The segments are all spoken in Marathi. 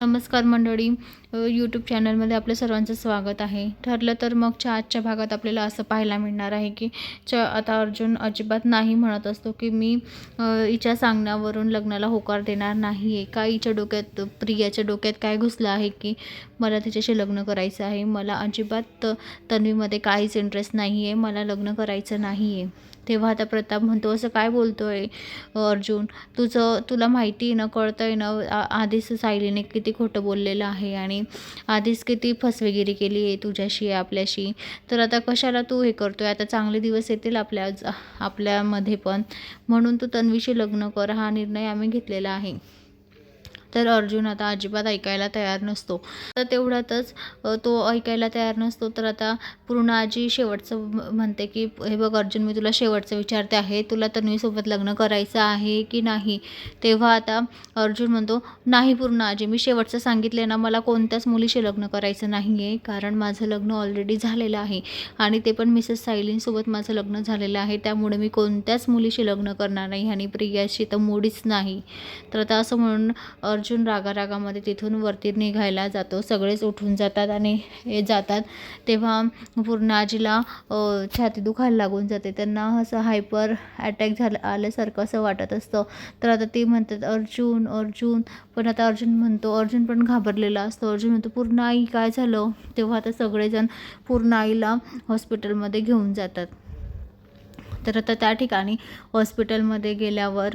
नमस्कार मंडळी, यूट्यूब चॅनलमध्ये आपल्या सर्वांचं स्वागत आहे. ठरलं तर मग आजच्या भागात आपल्याला असं पाहायला मिळणार आहे की आता अर्जुन अजिबात नाही म्हणत असतो की मी हिच्या सांगण्यावरून लग्नाला होकार देणार नाही आहे. का हिच्या डोक्यात, प्रियाच्या डोक्यात काय घुसलं आहे की मला तिच्याशी लग्न करायचं आहे, मला अजिबात तन्वीमध्ये काहीच इंटरेस्ट नाही आहे, मला लग्न करायचं नाही आहे. तेव्हा आता प्रताप म्हणतो, असं काय बोलतो आहे अर्जुन, तुला माहिती आहे ना, कळतं आहे ना, आधीच सायलीने किती खोटं बोललेलं आहे आणि आधीच किती फसवेगिरी केली आहे तुझ्याशी, आपल्याशी. तर आता कशाला तू हे करतो आहे? आता चांगले दिवस येतील आपल्यामध्ये पण, म्हणून तू तन्वीशी लग्न कर, हा निर्णय आम्ही घेतलेला आहे. तर अर्जुन आता अजिबात ऐकायला तयार नसतो. तर तेवढ्यातच तो ऐकायला तयार नसतो. तर आता पूर्णाजी शेवटचं म्हणते की हे बघ अर्जुन, मी तुला शेवटचं विचारते आहे, तुला तन्वीसोबत लग्न करायचं आहे की नाही? तेव्हा आता अर्जुन म्हणतो, नाही पूर्णाजी, मी शेवटचं सांगितले ना, मला कोणत्याच मुलीशी लग्न करायचं नाही आहे, कारण माझं लग्न ऑलरेडी झालेलं आहे आणि ते पण मिसेस सायलींसोबत माझं लग्न झालेलं आहे. त्यामुळे मी कोणत्याच मुलीशी लग्न करणार नाही आणि प्रियाशी तर मुळीच नाही. तर आता असं म्हणून अर्जुन रागारागामध्ये तिथून वरती निघायला जातो. सगळेच उठून जातात आणि हे जातात. तेव्हा पूर्ण आजीला छाती दुखायला लागून जाते. त्यांना असं हायपर अटॅक आल्यासारखं असं वाटत असतं. तर आता ते म्हणतात अर्जुन अर्जुन, पण आता अर्जुन पण घाबरलेला असतो. अर्जुन म्हणतो, पूर्ण आई काय झालं? तेव्हा आता सगळेजण पूर्ण आईला हॉस्पिटलमध्ये घेऊन जातात. तर आता त्या ठिकाणी हॉस्पिटलमध्ये गेल्यावर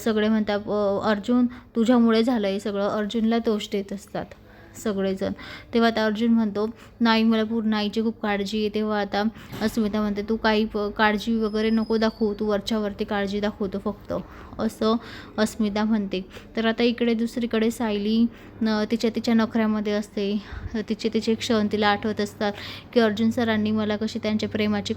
सगळे म्हणतात, अर्जुन तुझ्यामुळे झालं आहे सगळं. अर्जुनला दोष देत असतात सगळेजण. तेव्हा आता अर्जुन म्हणतो, नाही, मला पूर्ण आईची खूप काळजी आहे. तेव्हा आता अस्मिता म्हणते, तू काही काळजी वगैरे नको दाखवू, तू वरच्यावरती काळजी दाखवतो फक्त, असं अस्मिता म्हणते. तर आता इकडे दुसरीकडे सायली तिच्या नखऱ्यामध्ये असते. तिचे क्षण तिला आठवत असतात की अर्जुन सरांनी मला कशी त्यांच्या प्रेमाची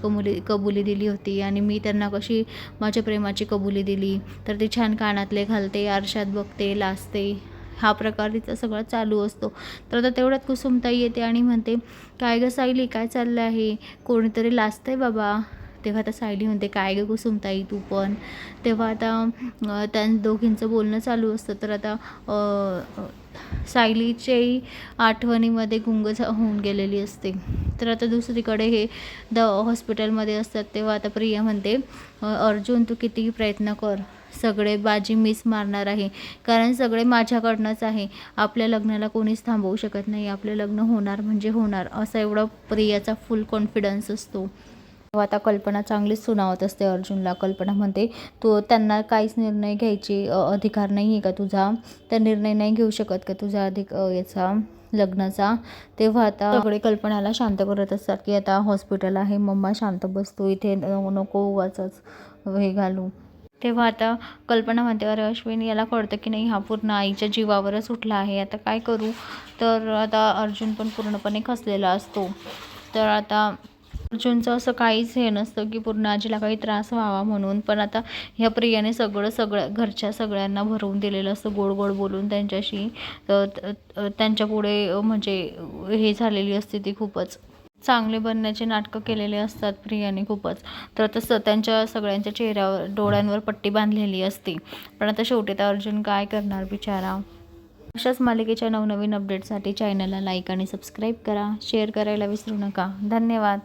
कबुली दिली होती आणि मी त्यांना कशी माझ्या प्रेमाची कबुली दिली. तर ती छान कानातले घालते, आरशात बघते, लाजते, हा प्रकार तिचा सगळा चालू असतो. तर आता तेवढ्यात कुसुमताई येते आणि म्हणते, काय गं सायली, काय चाललं आहे? कोणीतरी लाजतंय बाबा. तेव्हा आता सायली म्हणते, काय गं कुसुमताई तू पण. तेव्हा आता त्या दोघींचं बोलणं चालू असतं. तर आता सायलीच्याही आठवणीमध्ये गुंग होऊन गेलेली असते. तर आता दुसरीकडे हे हॉस्पिटलमध्ये असतात. तेव्हा आता प्रिया म्हणते, अर्जुन तू कितीही प्रयत्न कर, सगळे बाजी मीच मारणार आहे, कारण सगळे माझ्याकडनंच आहे. आपल्या लग्नाला कोणीच थांबवू शकत नाही, आपलं लग्न होणार म्हणजे होणार, असा एवढा प्रियाचा फुल कॉन्फिडन्स असतो. आता कल्पना चांगलीच सुनावत असते अर्जुनला. कल्पना म्हणते, त्यांना काहीच निर्णय घ्यायची अधिकार नाही आहे का तुझा? त्या निर्णय नाही घेऊ शकत का तुझा याचा लग्नाचा? तेव्हा आता सगळे कल्पनाला शांत करत असतात की आता हॉस्पिटल आहे, मम्मा शांत बसतो, इथे नको उगाचच हे घालू. तेव्हा आता कल्पना म्हणते, अरे अश्विन, याला कळतं की नाही, हा पूर्ण आईच्या जीवावरच उठला आहे, आता काय करू? तर आता अर्जुन पण पूर्णपणे खचलेला असतो. तर आता अर्जुनचं असं काहीच हे नसतं की पूर्ण आजीला काही त्रास व्हावा म्हणून. पण आता ह्या प्रियाने सगळं घरच्या सगळ्यांना भरवून दिलेलं असतं, गोड गोड बोलून त्यांच्याशी. त्यांच्या पुढे म्हणजे हे झालेली असते ती खूपच चांगले बनण्याचे नाटकं केलेले असतात प्रियाने खूपच. तर तसं त्यांच्या सगळ्यांच्या चेहऱ्यावर, डोळ्यांवर पट्टी बांधलेली असते. पण आता शेवटी तर अर्जुन काय करणार बिचारा. अशाच मालिकेच्या नवनवीन अपडेटसाठी चॅनलला लाईक आणि सबस्क्राईब करा, शेअर करायला विसरू नका. धन्यवाद.